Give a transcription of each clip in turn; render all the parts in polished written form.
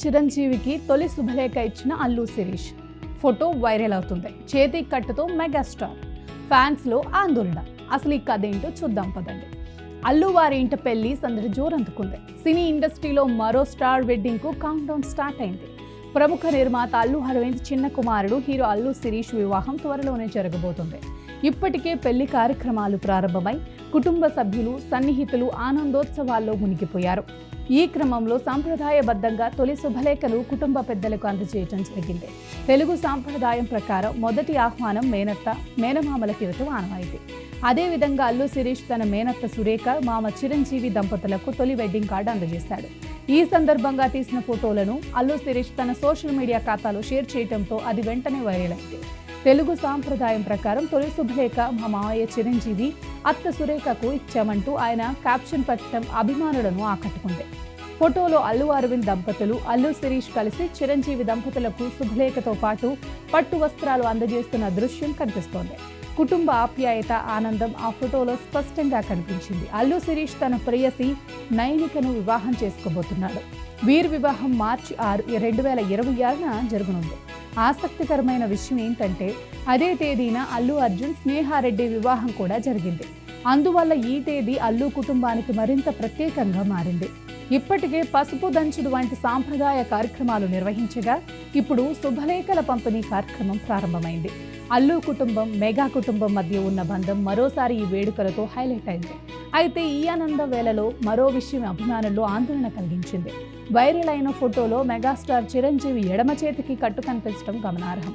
చిరంజీవికి తొలి శుభలేఖ ఇచ్చిన అల్లు శిరీష్. ఫోటో వైరల్ అవుతుంది. చేతి కట్టుతో మెగాస్టార్. ఫ్యాన్స్లో ఆందోళన. అసలు ఈ కథ ఏంటో చూద్దాం పదండి. అల్లు వారి ఇంట పెళ్లి సందడి జోరందుకుంది. సినీ ఇండస్ట్రీలో మరో స్టార్ వెడ్డింగ్కు కౌంట్ డౌన్ స్టార్ట్ అయింది. ప్రముఖ నిర్మాత అల్లు అరవింద్ చిన్న కుమారుడు హీరో అల్లు శిరీష్ వివాహం త్వరలోనే జరగబోతుంది. ఇప్పటికే పెళ్లి కార్యక్రమాలు ప్రారంభమై కుటుంబ సభ్యులు, సన్నిహితులు ఆనందోత్సవాల్లో మునిగిపోయారు. ఈ క్రమంలో సాంప్రదాయబద్ధంగా తొలి శుభలేఖలు కుటుంబ పెద్దలకు అందజేయడం జరిగింది. తెలుగు సాంప్రదాయం ప్రకారం మొదటి ఆహ్వానం మేనత్త, మేనమామలకి ఇవ్వటం ఆనవాయితీ. అదేవిధంగా అల్లు శిరీష్ తన మేనత్త సురేఖ, మామ చిరంజీవి దంపతులకు తొలి వెడ్డింగ్ కార్డు అందజేశాడు. ఈ సందర్భంగా తీసిన ఫోటోలను అల్లు శిరీష్ తన సోషల్ మీడియా ఖాతాలో షేర్ చేయడంతో అది వెంటనే వైరల్ అయింది. తెలుగు సాంప్రదాయం ప్రకారం తొలి శుభలేఖ మా మామయ్య చిరంజీవి, అత్త సురేఖకు ఇచ్చామంటూ ఆయన క్యాప్షన్ పెట్టడం అభిమానులను ఆకట్టుకుంది. ఫోటోలో అల్లు అరవింద్ దంపతులు, అల్లు శిరీష్ కలిసి చిరంజీవి దంపతులకు శుభలేఖతో పాటు పట్టు వస్త్రాలు అందజేస్తున్న దృశ్యం కనిపిస్తోంది. కుటుంబ ఆప్యాయత, ఆనందం ఆ ఫోటోలో స్పష్టంగా కనిపించింది. అల్లు శిరీష్ తన ప్రేయసి నైనికను వివాహం చేసుకోబోతున్నాడు. వీరి వివాహం మార్చి 6, 2026న జరగనుంది. ఆసక్తికరమైన విషయం ఏంటంటే అదే తేదీన అల్లు అర్జున్, స్నేహారెడ్డి వివాహం కూడా జరిగింది. అందువల్ల ఈ తేదీ అల్లు కుటుంబానికి మరింత ప్రత్యేకంగా మారింది. ఇప్పటికే పసుపు దంచుడు వంటి సాంప్రదాయ కార్యక్రమాలు నిర్వహించగా ఇప్పుడు శుభలేఖల పంపిణీ కార్యక్రమం ప్రారంభమైంది. అల్లు కుటుంబం, మెగా కుటుంబం మధ్య ఉన్న బంధం మరోసారి ఈ వేడుకలతో హైలైట్ అయింది. అయితే ఈ ఆనంద వేళలో మరో విషయం అభిమానుల్లో ఆందోళన కలిగించింది. వైరల్ అయిన ఫోటోలో మెగాస్టార్ చిరంజీవి ఎడమ చేతికి కట్టు కనిపించడం గమనార్హం.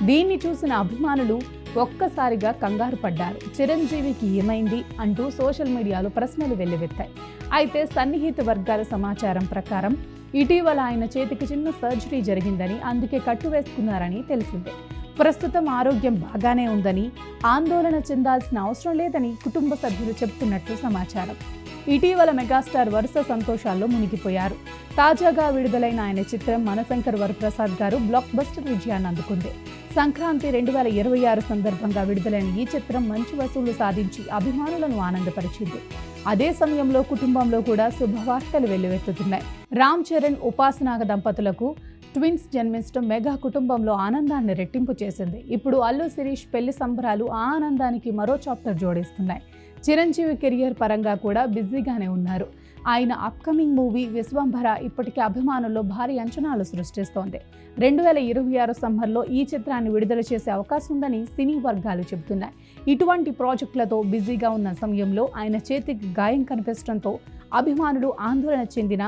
దీన్ని చూసిన అభిమానులు ఒక్కసారిగా కంగారు పడ్డారు. చిరంజీవికి ఏమైంది అంటూ సోషల్ మీడియాలో ప్రశ్నలు వెల్లువెత్తాయి. అయితే సన్నిహిత వర్గాల సమాచారం ప్రకారం ఇటీవల ఆయన చేతికి చిన్న సర్జరీ జరిగిందని, అందుకే కట్టు వేసుకున్నారని తెలిసిందే. ప్రస్తుతం ఆరోగ్యం బాగానే ఉందని, ఆందోళన చెందాల్సిన అవసరం లేదని కుటుంబ సభ్యులు చెబుతున్నట్లు సమాచారం. ఇటీవల మెగాస్టార్ వరుస సంతోషాల్లో మునిగిపోయారు. తాజాగా విడుదలైన ఆయన చిత్రం మనశంకర్ వరప్రసాద్ గారు బ్లాక్ బస్టర్ విజయాన్ని అందుకుంది. సంక్రాంతి 2026 సందర్భంగా విడుదలైన ఈ చిత్రం మంచి వసూళ్లు సాధించి అభిమానులను ఆనందపరిచింది. అదే సమయంలో కుటుంబంలో కూడా శుభవార్తలు వెల్లువెత్తుతున్నాయి. రామ్ చరణ్, ఉపాసనాగ దంపతులకు ట్విన్స్ జన్మించడం మెగా కుటుంబంలో ఆనందాన్ని రెట్టింపు చేసింది. ఇప్పుడు అల్లు శిరీష్ పెళ్లి సంబరాలు ఆ ఆనందానికి మరో చాప్టర్ జోడిస్తున్నాయి. చిరంజీవి కెరియర్ పరంగా కూడా బిజీగానే ఉన్నారు. ఆయన అప్కమింగ్ మూవీ విశ్వంభర ఇప్పటికే అభిమానుల్లో భారీ అంచనాలు సృష్టిస్తోంది. 2026 సమ్మర్లో ఈ చిత్రాన్ని విడుదల చేసే అవకాశం ఉందని సినీ వర్గాలు చెబుతున్నాయి. ఇటువంటి ప్రాజెక్టులతో బిజీగా ఉన్న సమయంలో ఆయన చేతికి గాయం కనిపించడంతో అభిమానులు ఆందోళన చెందిన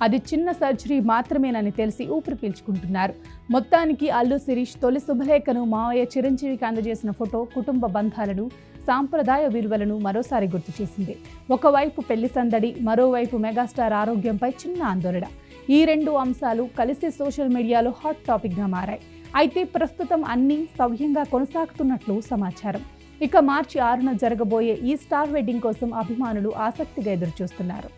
అది చిన్న సర్జరీ మాత్రమేనని తెలిసి ఊపిరి పీల్చుకుంటున్నారు. మొత్తానికి అల్లు శిరీష్ తొలి శుభలేఖను మావయ్య చిరంజీవికి అందజేసిన ఫోటో కుటుంబ బంధాలను, సాంప్రదాయ విలువలను మరోసారి గుర్తు చేసింది. ఒకవైపు పెళ్లి సందడి, మరోవైపు మెగాస్టార్ ఆరోగ్యంపై చిన్న ఆందోళన. ఈ రెండు అంశాలు కలిసి సోషల్ మీడియాలో హాట్ టాపిక్గా మారాయి. అయితే ప్రస్తుతం అన్నీ సవ్యంగా కొనసాగుతున్నట్లు సమాచారం. ఇక మార్చి 6న జరగబోయే ఈ స్టార్ వెడ్డింగ్ కోసం అభిమానులు ఆసక్తిగా ఎదురుచూస్తున్నారు.